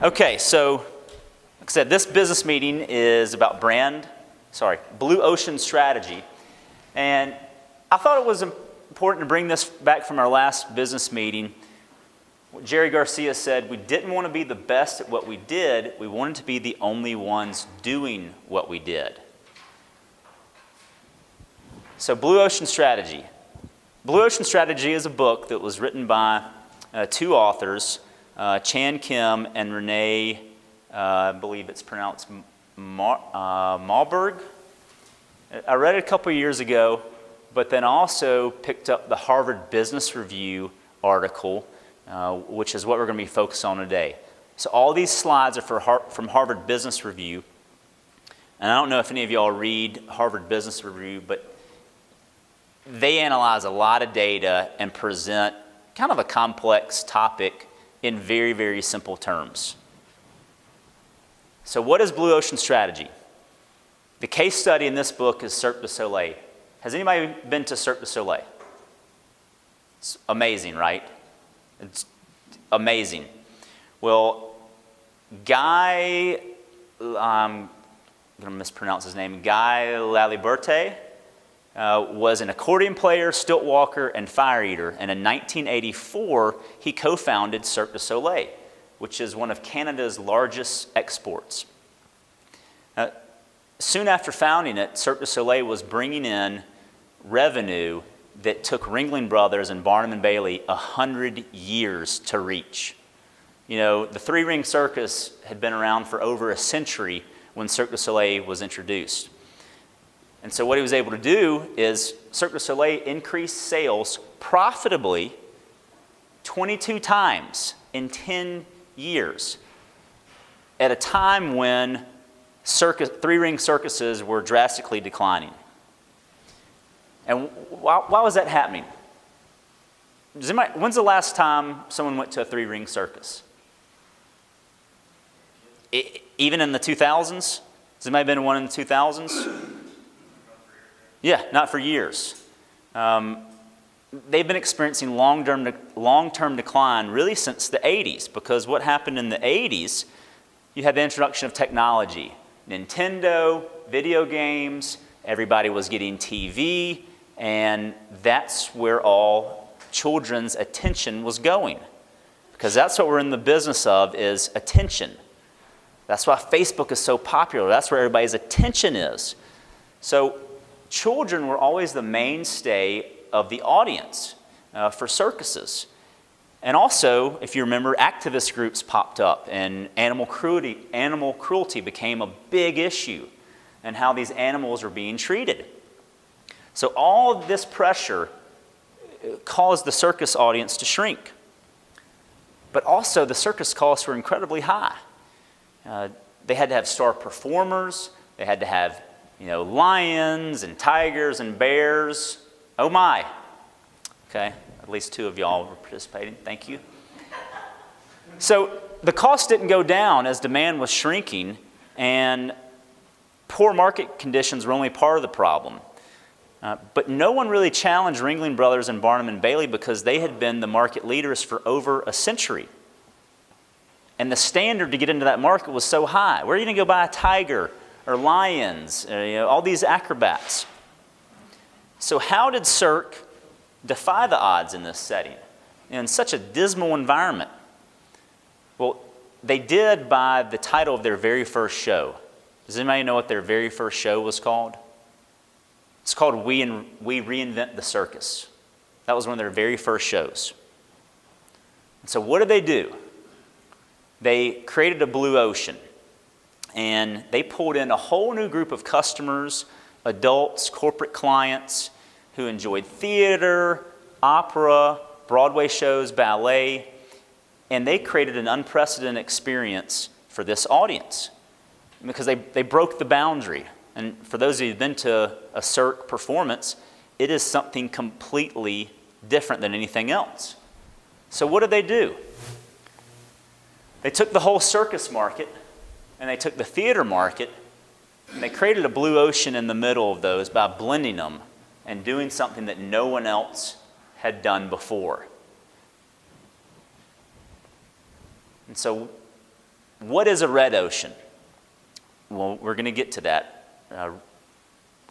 Okay, so like I said, this business meeting is about blue ocean strategy. And I thought it was important to bring this back from our last business meeting. What Jerry Garcia said, we didn't want to be the best at what we did, we wanted to be the only ones doing what we did. So Blue Ocean Strategy. Blue Ocean Strategy is a book that was written by two authors, Chan Kim and Renee, I believe it's pronounced Mauborgne. I read it a couple years ago, but then also picked up the Harvard Business Review article, which is what we're going to be focused on today. So all these slides are from Harvard Business Review. And I don't know if any of y'all read Harvard Business Review, but they analyze a lot of data and present kind of a complex topic in very, very simple terms. So what is Blue Ocean Strategy? The case study in this book is Cirque du Soleil. Has anybody been to Cirque du Soleil? It's amazing, right? It's amazing. Well, I'm going to mispronounce his name, Guy Laliberte, was an accordion player, stilt walker, and fire eater. And in 1984, he co-founded Cirque du Soleil, which is one of Canada's largest exports. Soon after founding it, Cirque du Soleil was bringing in revenue that took Ringling Brothers and Barnum and Bailey 100 years to reach. You know, the three-ring circus had been around for over a century when Cirque du Soleil was introduced. And so what he was able to do is Cirque du Soleil increased sales profitably 22 times in 10 years at a time when three-ring circuses were drastically declining. And why was that happening? When's the last time someone went to a three-ring circus? Even in the 2000s? Has anybody been to one in the 2000s? Yeah, not for years. They've been experiencing long-term decline really since the 80s, because what happened in the 80s, you had the introduction of technology. Nintendo, video games, everybody was getting TV, and that's where all children's attention was going. Because that's what we're in the business of, is attention. That's why Facebook is so popular. That's where everybody's attention is. So children were always the mainstay of the audience for circuses. And also, if you remember, activist groups popped up, and animal cruelty became a big issue, and how these animals were being treated. So all of this pressure caused the circus audience to shrink. But also, the circus costs were incredibly high. They had to have star performers. They had to have, lions and tigers and bears. Oh my. Okay, at least two of y'all were participating. Thank you. So the cost didn't go down as demand was shrinking, and poor market conditions were only part of the problem. But no one really challenged Ringling Brothers and Barnum and Bailey, because they had been the market leaders for over a century. And the standard to get into that market was so high. Where are you going to go buy a tiger or lions, all these acrobats? So how did Cirque defy the odds in this setting, in such a dismal environment? Well, they did by the title of their very first show. Does anybody know what their very first show was called? It's called We Reinvent the Circus. That was one of their very first shows. And so what did they do? They created a blue ocean, and they pulled in a whole new group of customers, adults, corporate clients who enjoyed theater, opera, Broadway shows, ballet, and they created an unprecedented experience for this audience, because they broke the boundary. And for those of you who've been to a Cirque performance, it is something completely different than anything else. So what did they do? They took the whole circus market, and they took the theater market, and they created a blue ocean in the middle of those by blending them and doing something that no one else had done before. And so What is a red ocean? Well, we're going to get to that.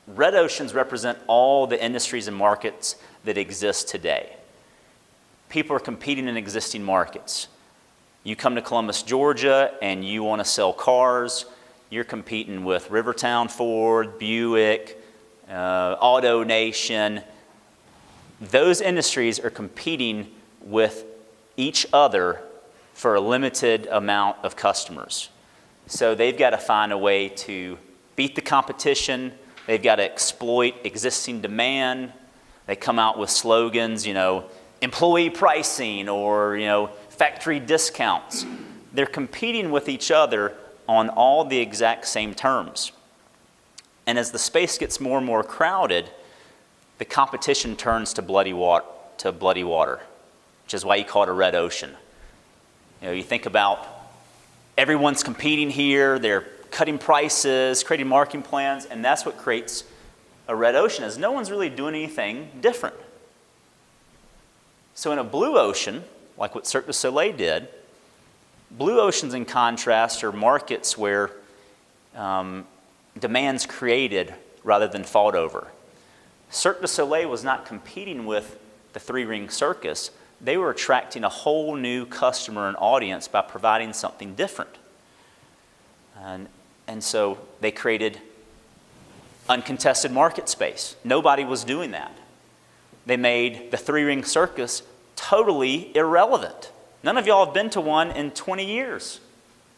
Red oceans represent all the industries and markets that exist today. People are competing in existing markets. You come to Columbus, Georgia, and you want to sell cars. You're competing with Rivertown Ford, Buick, Auto Nation. Those industries are competing with each other for a limited amount of customers. So they've got to find a way to beat the competition. They've got to exploit existing demand. They come out with slogans, employee pricing or, factory discounts. They're competing with each other on all the exact same terms. And as the space gets more and more crowded, the competition turns to bloody water, which is why you call it a red ocean. You think about everyone's competing here, they're cutting prices, creating marketing plans, and that's what creates a red ocean, is no one's really doing anything different. So in a blue ocean, like what Cirque du Soleil did, blue oceans in contrast are markets where demand's created rather than fought over. Cirque du Soleil was not competing with the three-ring circus. They were attracting a whole new customer and audience by providing something different. And so they created uncontested market space. Nobody was doing that. They made the three-ring circus totally irrelevant. None of y'all have been to one in 20 years,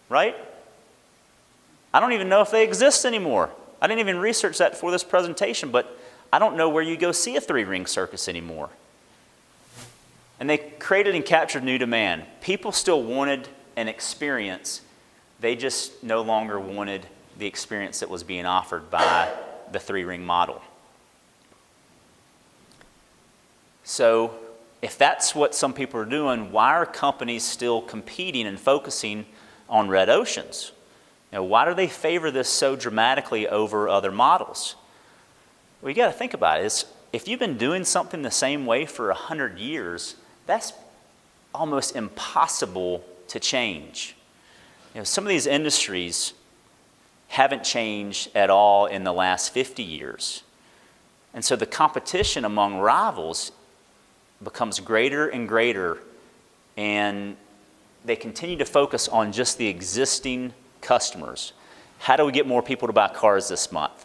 right? I don't even know if they exist anymore. I didn't even research that for this presentation, but I don't know where you go see a three-ring circus anymore. And they created and captured new demand. People still wanted an experience. They just no longer wanted the experience that was being offered by the three-ring model. So if that's what some people are doing, why are companies still competing and focusing on red oceans? Why do they favor this so dramatically over other models? Well, you got to think about it. If you've been doing something the same way for 100 years, that's almost impossible to change. Some of these industries haven't changed at all in the last 50 years. And so the competition among rivals becomes greater and greater, and they continue to focus on just the existing customers. How do we get more people to buy cars this month?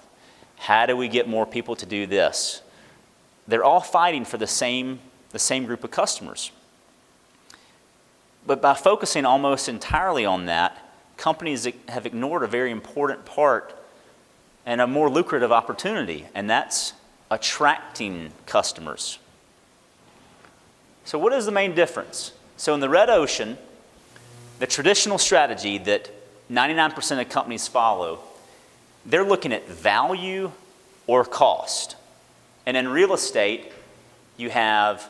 How do we get more people to do this? They're all fighting for the same group of customers. But by focusing almost entirely on that, companies have ignored a very important part and a more lucrative opportunity, and that's attracting customers. So what is the main difference? So in the red ocean, the traditional strategy that 99% of companies follow, they're looking at value or cost. And in real estate, you have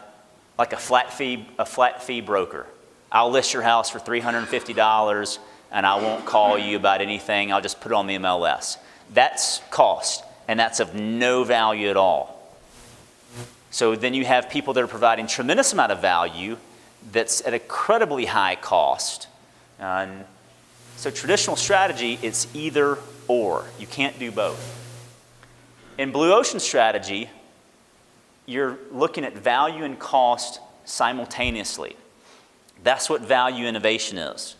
like a flat fee broker. I'll list your house for $350 and I won't call you about anything. I'll just put it on the MLS. That's cost, and that's of no value at all. So then you have people that are providing tremendous amount of value that's at an incredibly high cost. So traditional strategy, it's either or. You can't do both. In blue ocean strategy, you're looking at value and cost simultaneously. That's what value innovation is.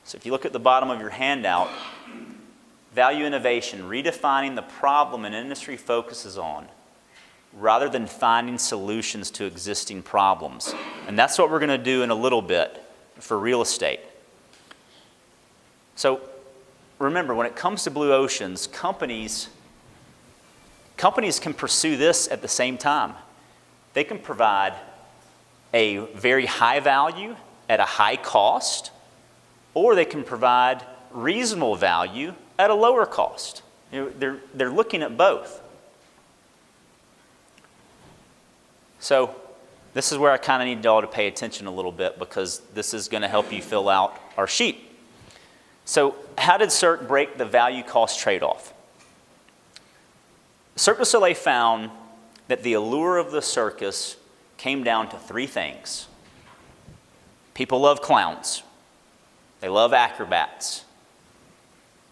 So if you look at the bottom of your handout, value innovation, redefining the problem an industry focuses on, rather than finding solutions to existing problems. And that's what we're going to do in a little bit for real estate. So remember, when it comes to blue oceans, companies can pursue this at the same time. They can provide a very high value at a high cost, or they can provide reasonable value at a lower cost. They're looking at both. So this is where I kind of need y'all to pay attention a little bit, because this is going to help you fill out our sheet. So how did Cirque break the value-cost trade-off? Cirque du Soleil found that the allure of the circus came down to three things. People love clowns. They love acrobats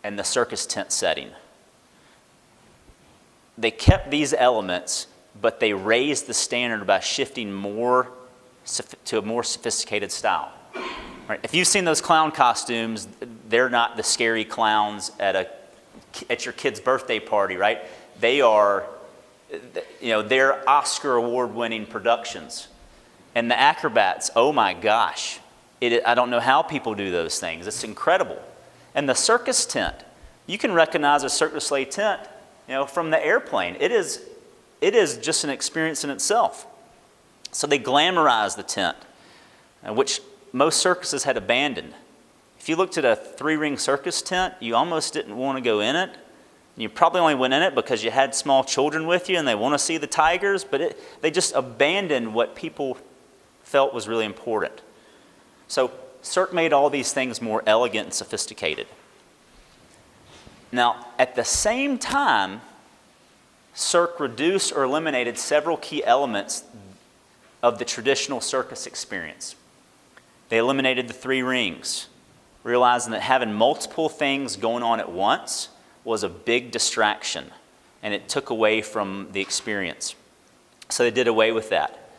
and the circus tent setting. They kept these elements, but they raised the standard by shifting more to a more sophisticated style. Right? If you've seen those clown costumes, they're not the scary clowns at your kid's birthday party, right? They are, they're Oscar award-winning productions. And the acrobats, oh my gosh, I don't know how people do those things. It's incredible. And the circus tent, you can recognize a Cirque du Soleil tent, from the airplane. It is just an experience in itself. So they glamorized the tent, which most circuses had abandoned. If you looked at a 3-ring circus tent, you almost didn't want to go in it. You probably only went in it because you had small children with you and they want to see the tigers, but they just abandoned what people felt was really important. So Cirque made all these things more elegant and sophisticated. Now, at the same time, Cirque reduced or eliminated several key elements of the traditional circus experience. They eliminated the 3 rings, realizing that having multiple things going on at once was a big distraction, and it took away from the experience. So they did away with that.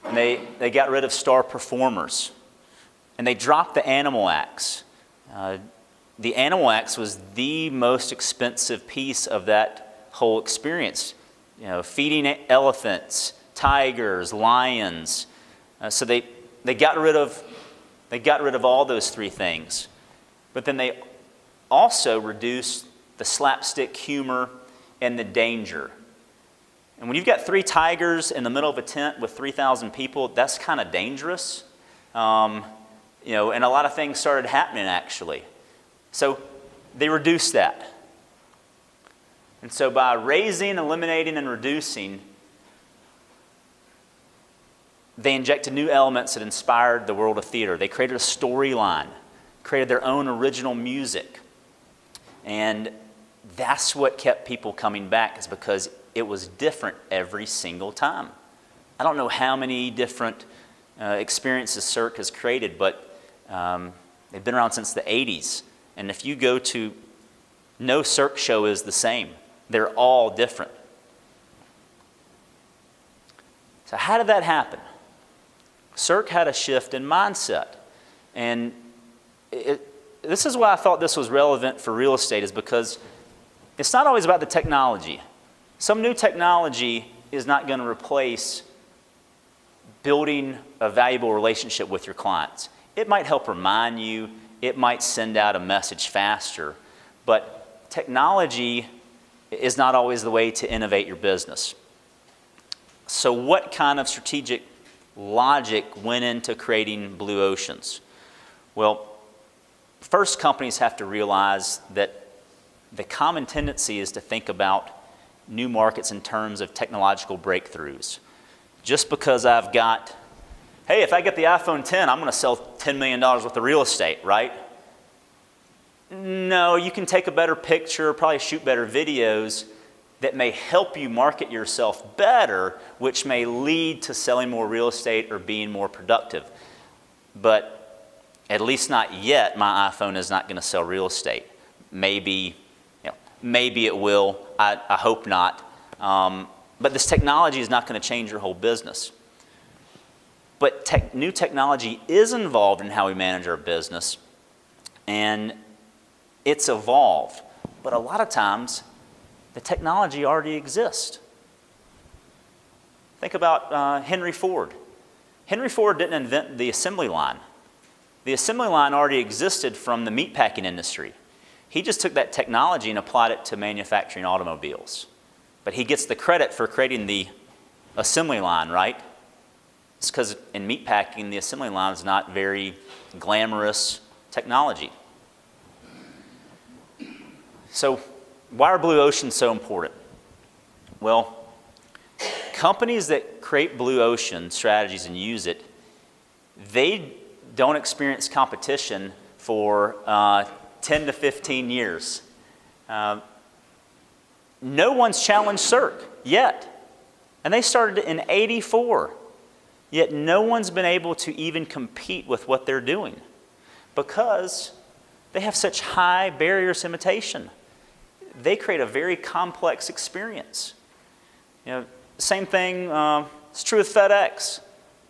And they got rid of star performers, and they dropped the animal acts. The animal acts was the most expensive piece of that whole experience. Feeding elephants, tigers, lions. So they got rid of all those 3 things. But then they also reduced the slapstick humor and the danger. And when you've got 3 tigers in the middle of a tent with 3,000 people, that's kind of dangerous. And a lot of things started happening actually. So they reduced that. And so by raising, eliminating, and reducing, they injected new elements that inspired the world of theater. They created a storyline, created their own original music. And that's what kept people coming back, is because it was different every single time. I don't know how many different experiences Cirque has created, but they've been around since the 80s. And if you go to, no Cirque show is the same. They're all different. So how did that happen? Cirque had a shift in mindset. And this is why I thought this was relevant for real estate, is because it's not always about the technology. Some new technology is not going to replace building a valuable relationship with your clients. It might help remind you, it might send out a message faster, but technology is not always the way to innovate your business. So what kind of strategic logic went into creating Blue Oceans? Well, first, companies have to realize that the common tendency is to think about new markets in terms of technological breakthroughs. Just because I've got, hey, if I get the iPhone 10, I'm going to sell $10 million worth of real estate, right? No, you can take a better picture, probably shoot better videos that may help you market yourself better, which may lead to selling more real estate or being more productive. But at least not yet, my iPhone is not going to sell real estate. Maybe it will. I hope not. But this technology is not going to change your whole business. But new technology is involved in how we manage our business, and it's evolved. But a lot of times, the technology already exists. Think about Henry Ford. Henry Ford didn't invent the assembly line. The assembly line already existed from the meatpacking industry. He just took that technology and applied it to manufacturing automobiles. But he gets the credit for creating the assembly line, right? It's because in meatpacking, the assembly line is not very glamorous technology. So why are Blue Oceans so important? Well, companies that create Blue Ocean strategies and use it, they don't experience competition for 10 to 15 years. No one's challenged Cirque yet. And they started in '84. Yet no one's been able to even compete with what they're doing. because they have such high barriers to imitation. They create a very complex experience. Same thing, it's true with FedEx,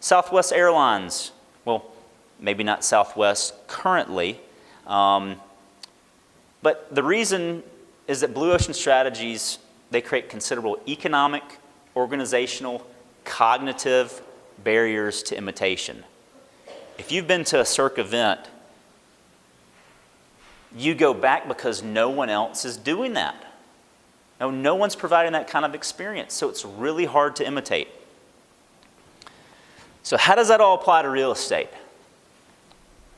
Southwest Airlines. Well, maybe not Southwest currently, but the reason is that Blue Ocean strategies, they create considerable economic, organizational, cognitive barriers to imitation. If you've been to a Cirque event, you go back because no one else is doing that. No one's providing that kind of experience, so it's really hard to imitate. So how does that all apply to real estate?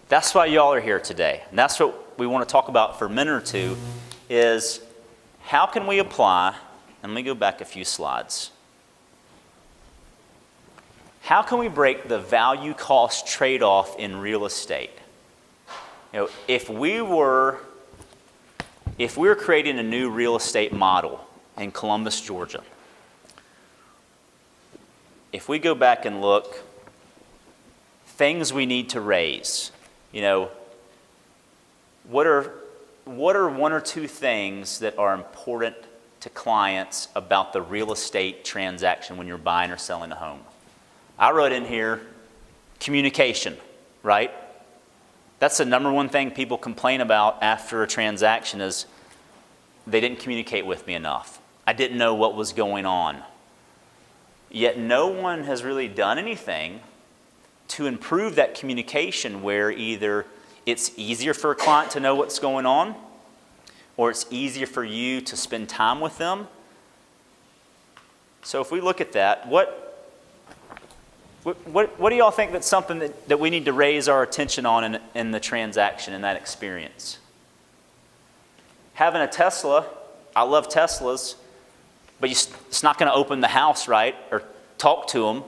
That's why y'all are here today. And that's what we want to talk about for a minute or two, is how can we apply, and let me go back a few slides. How can we break the value-cost trade-off in real estate? If we were creating a new real estate model in Columbus, Georgia, if we go back and look, things we need to raise, what are one or two things that are important to clients about the real estate transaction when you're buying or selling a home? I wrote in here, communication, right? That's the number one thing people complain about after a transaction is they didn't communicate with me enough. I didn't know what was going on. Yet no one has really done anything to improve that communication where either it's easier for a client to know what's going on or it's easier for you to spend time with them. So if we look at that, what do y'all think that's something that we need to raise our attention on in the transaction, in that experience? Having a Tesla, I love Teslas, but it's not going to open the house, right? Or talk to them.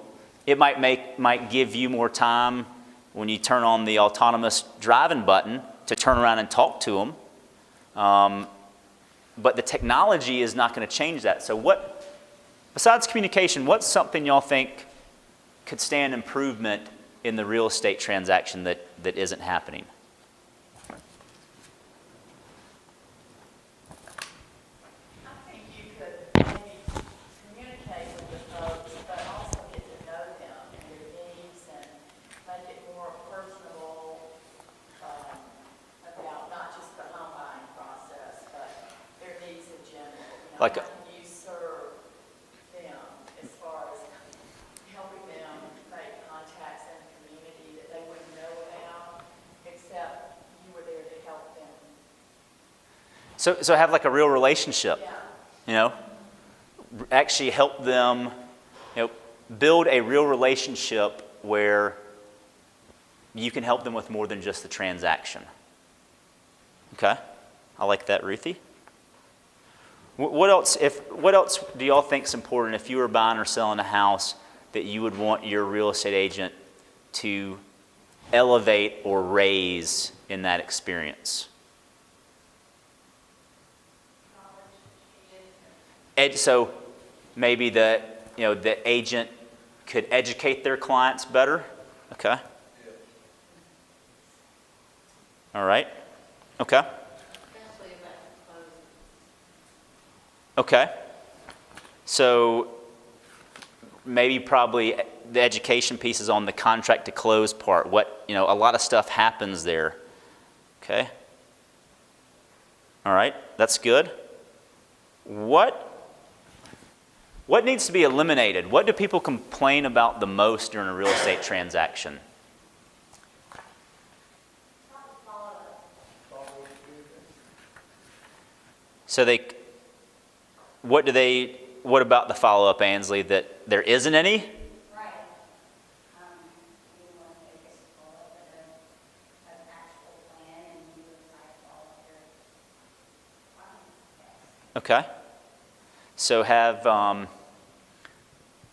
It might give you more time when you turn on the autonomous driving button to turn around and talk to them. But the technology is not going to change that. So besides communication, what's something y'all think could stand improvement in the real estate transaction that isn't happening? I think you could maybe communicate with the folks, but also get to know them and their needs and make it more personable about not just the home buying process, but their needs in general. How can you serve them as far as helping them make contacts in the community that they wouldn't know about, except you were there to help them. So have like a real relationship, Yeah. Actually help them, build a real relationship where you can help them with more than just the transaction. Okay, I like that, Ruthie. What else do y'all think is important if you were buying or selling a house that you would want your real estate agent to elevate or raise in that experience? So maybe the agent could educate their clients better. Okay. All right. Okay. Okay. So probably the education piece is on the contract to close part. A lot of stuff happens there. Okay. All right. That's good. What needs to be eliminated? What do people complain about the most during a real estate transaction? So what about the follow-up, Ansley, that there isn't any? Right. You want to make us follow up with an actual plan and you would like all of your clients. Okay.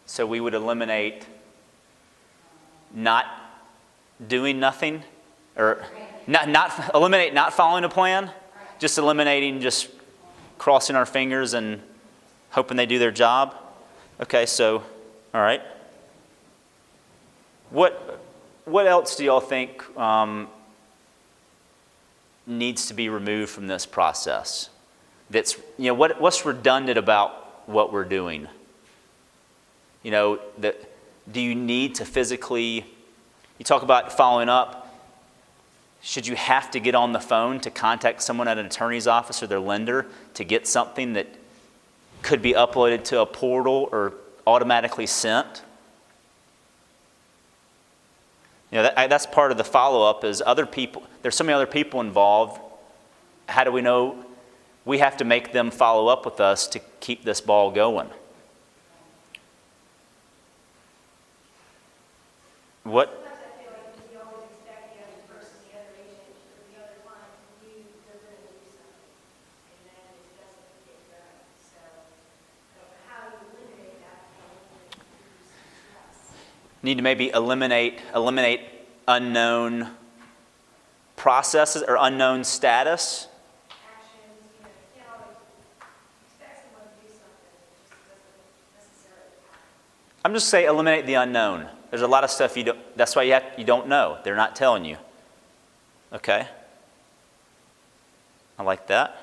So we would eliminate not doing nothing, or eliminate not following a plan, just eliminating just crossing our fingers and hoping they do their job. Okay, so all right. What else do y'all think needs to be removed from this process? That's, what's redundant about what we're doing? Do you need to physically, you talk about following up, should you have to get on the phone to contact someone at an attorney's office or their lender to get something that could be uploaded to a portal or automatically sent? That's part of the follow-up is other people, there's so many other people involved. How do we know? We have to make them follow up with us to keep this ball going. What? Sometimes I feel like you always expect the other person, the other agent, or the other client to do, they're going to do something, and then it doesn't get done. So I don't know how you eliminate that and reduce stress. Need to maybe eliminate unknown processes or unknown status. Actions, you can't always expect someone to do something that just doesn't necessarily happen. I'm just saying eliminate the unknown. There's a lot of stuff that's why you don't know. They're not telling you. Okay? I like that.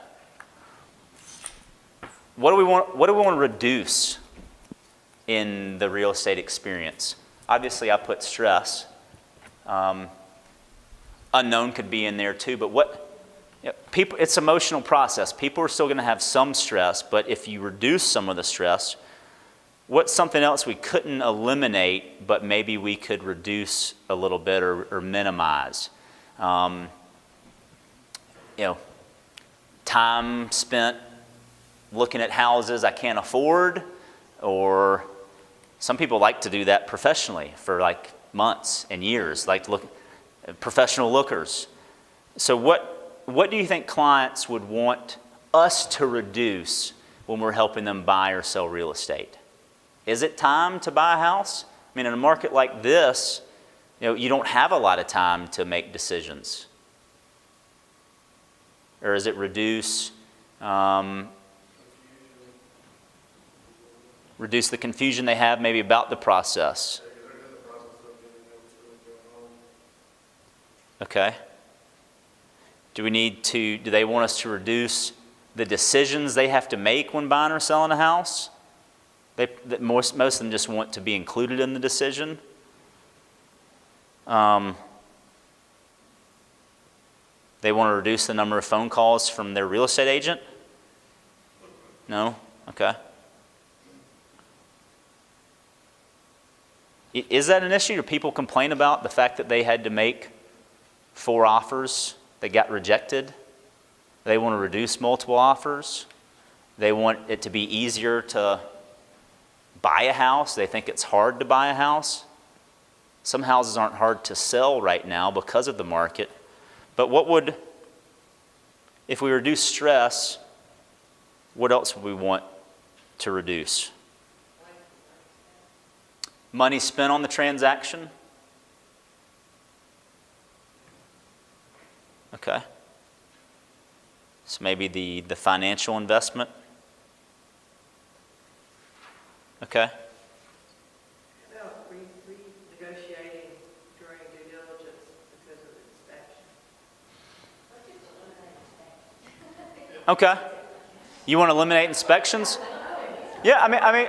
What do we want to reduce in the real estate experience? Obviously, I put stress. Unknown could be in there too, but it's an emotional process. People are still going to have some stress, but if you reduce some of the stress, what's something else we couldn't eliminate, but maybe we could reduce a little bit or minimize? Time spent looking at houses I can't afford, or some people like to do that professionally for like months and years, like to look professional lookers. So what do you think clients would want us to reduce when we're helping them buy or sell real estate? Is it time to buy a house? I mean, in a market like this, you don't have a lot of time to make decisions. Or is it reduce the confusion they have maybe about the process? Okay. Do they want us to reduce the decisions they have to make when buying or selling a house? Most of them just want to be included in the decision. They want to reduce the number of phone calls from their real estate agent? No? Okay. Is that an issue? Do people complain about the fact that they had to make 4 offers that got rejected? They want to reduce multiple offers. They want it to be easier to buy a house. They think it's hard to buy a house. Some houses aren't hard to sell right now because of the market. But if we reduce stress, what else would we want to reduce? Money spent on the transaction? Okay. So maybe the financial investment? Okay. About renegotiating during due diligence because of inspection. Okay. You want to eliminate inspections? Yeah, I mean,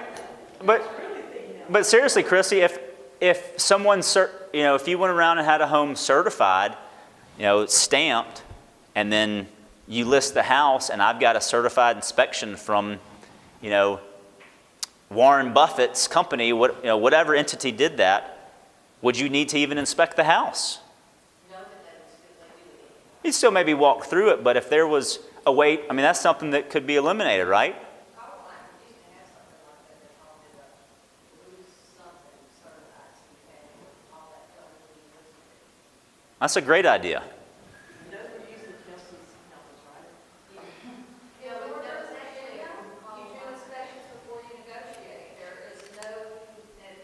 but seriously, Chrissy, if someone, if you went around and had a home certified, stamped, and then you list the house, and I've got a certified inspection from, Warren Buffett's company, whatever entity did that, would you need to even inspect the house? No, but that's because I do it. You'd still maybe walk through it, but if there was a way, I mean, that's something that could be eliminated, right? Our client used to have something like that, they called it a lose something certified, so you had all that covered when you listed it. That's a great idea. No, we're using justice numbers, right? Yeah, but there's actually, you do inspections before you negotiate. There is no, and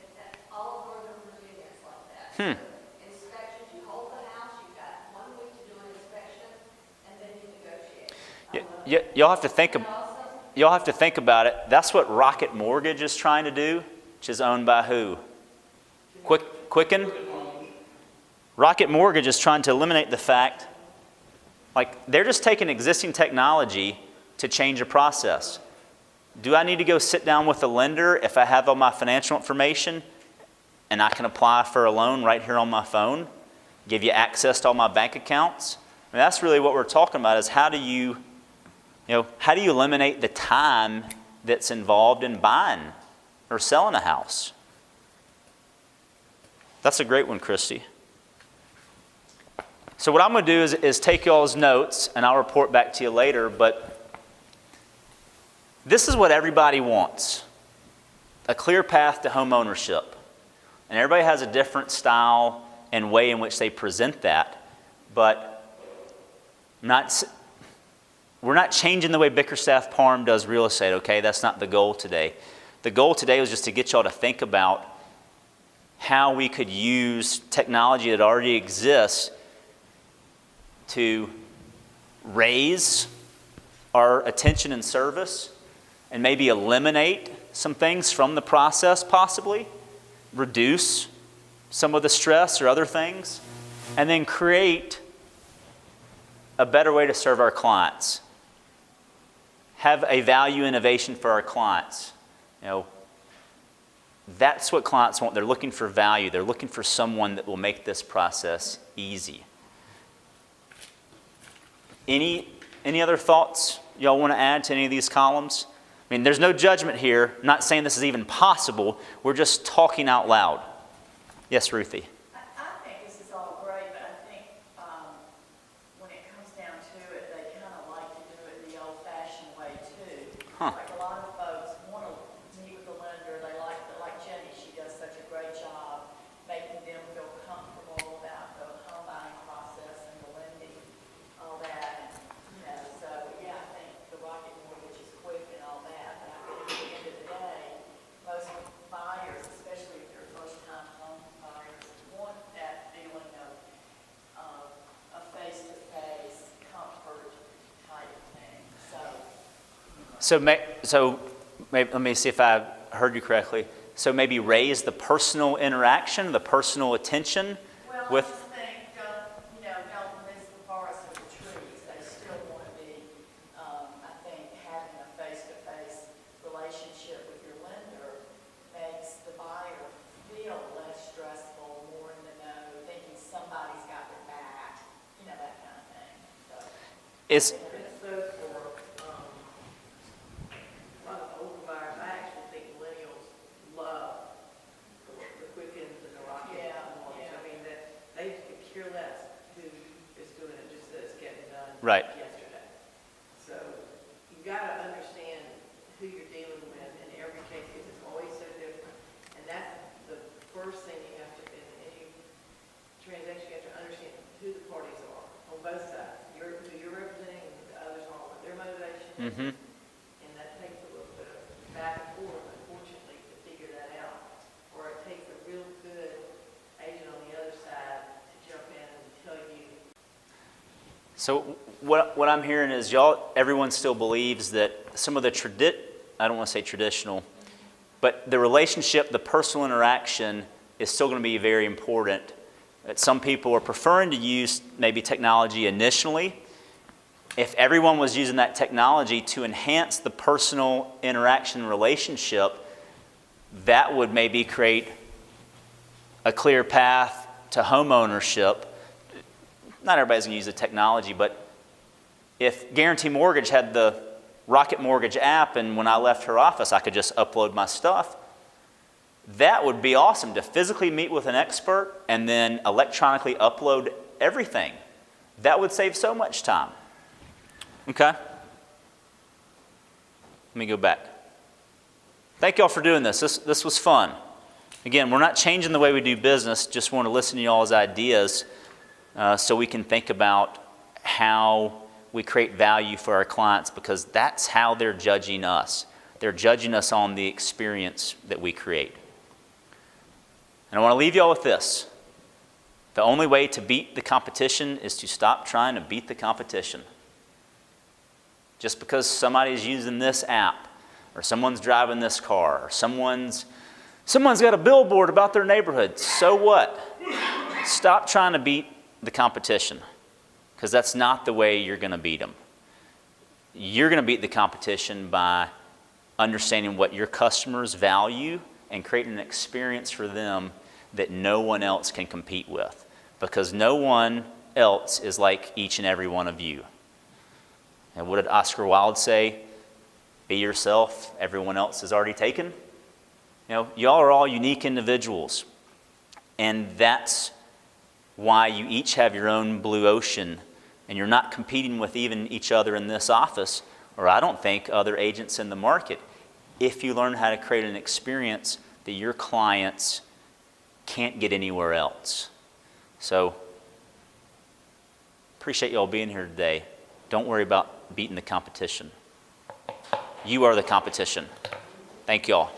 all of Northern Virginia is like that. Inspections, you hold the house, you've got 1 week to do an inspection, and then you negotiate. You'll have to think about it. That's what Rocket Mortgage is trying to do, which is owned by who? Quicken? Rocket Mortgage is trying to eliminate the fact Like, they're just taking existing technology to change a process. Do I need to go sit down with a lender if I have all my financial information and I can apply for a loan right here on my phone, give you access to all my bank accounts? I mean, that's really what we're talking about, is how do you eliminate the time that's involved in buying or selling a house? That's a great one, Christy. So what I'm going to do is take y'all's notes, and I'll report back to you later, but this is what everybody wants: a clear path to home ownership. And everybody has a different style and way in which they present that, but we're not changing the way Bickerstaff Parham does real estate, okay? That's not the goal today. The goal today was just to get y'all to think about how we could use technology that already exists to raise our attention and service and maybe eliminate some things from the process, possibly reduce some of the stress or other things, and then create a better way to serve our clients. Have a value innovation for our clients. That's what clients want. They're looking for value. They're looking for someone that will make this process easy. Any other thoughts y'all want to add to any of these columns? I mean, there's no judgment here. I'm not saying this is even possible. We're just talking out loud. Yes, Ruthie. I think this is all great, but I think when it comes down to it, they kind of like to do it the old-fashioned way too. Huh. Like a lot of folks want to meet with the lender. They like Jenny. She does such a great job making them feel comfortable about the home buying process and the lending, all that. And, so yeah, I think the rocket mortgage is quick and all that. But I think at the end of the day, most buyers, especially if they're first-time home buyers, want that feeling of a face-to-face comfort type thing. So Maybe, let me see if I heard you correctly. So maybe raise the personal interaction, the personal attention well, with. I just think, don't miss the forest for the trees. They still want to be, I think, having a face-to-face relationship with your lender makes the buyer feel less stressful, more in the know, thinking somebody's got their back, that kind of thing. So. Is It's so for a lot of older buyers. I actually think millennials love the quick ins and the rocket mortgage. Yeah. I mean, that they could care less who is doing it, just that it's getting done Right. yesterday. So you got to understand who you're dealing with in every case, because it's always so different. And that's the first thing you have to, in any transaction, you have to understand who the parties are on both sides. Who you're representing and the others are, what their motivation is. mm-hmm. And that takes a little bit of back and forth, unfortunately, to figure that out. Or it takes a real good agent on the other side to jump in and tell you. So what I'm hearing is everyone still believes that some of the I don't want to say traditional, but the relationship, the personal interaction is still going to be very important. That some people are preferring to use maybe technology initially. If everyone was using that technology to enhance the personal interaction relationship, that would maybe create a clear path to home ownership. Not everybody's going to use the technology, but if Guarantee Mortgage had the Rocket Mortgage app and when I left her office I could just upload my stuff, that would be awesome, to physically meet with an expert and then electronically upload everything. That would save so much time. Okay? Let me go back. Thank y'all for doing this. This was fun. Again, we're not changing the way we do business, just want to listen to y'all's ideas so we can think about how we create value for our clients, because that's how they're judging us. They're judging us on the experience that we create. And I want to leave y'all with this. The only way to beat the competition is to stop trying to beat the competition. Just because somebody's using this app, or someone's driving this car, or someone's got a billboard about their neighborhood, so what? Stop trying to beat the competition. because that's not the way you're going to beat them. You're going to beat the competition by understanding what your customers value and creating an experience for them that no one else can compete with, because no one else is like each and every one of you. And what did Oscar Wilde say? Be yourself, everyone else is already taken. You know, y'all are all unique individuals, and that's why you each have your own blue ocean, and you're not competing with even each other in this office, or I don't think other agents in the market, if you learn how to create an experience that your clients can't get anywhere else. So, appreciate y'all being here today. Don't worry about beating the competition. You are the competition. Thank y'all.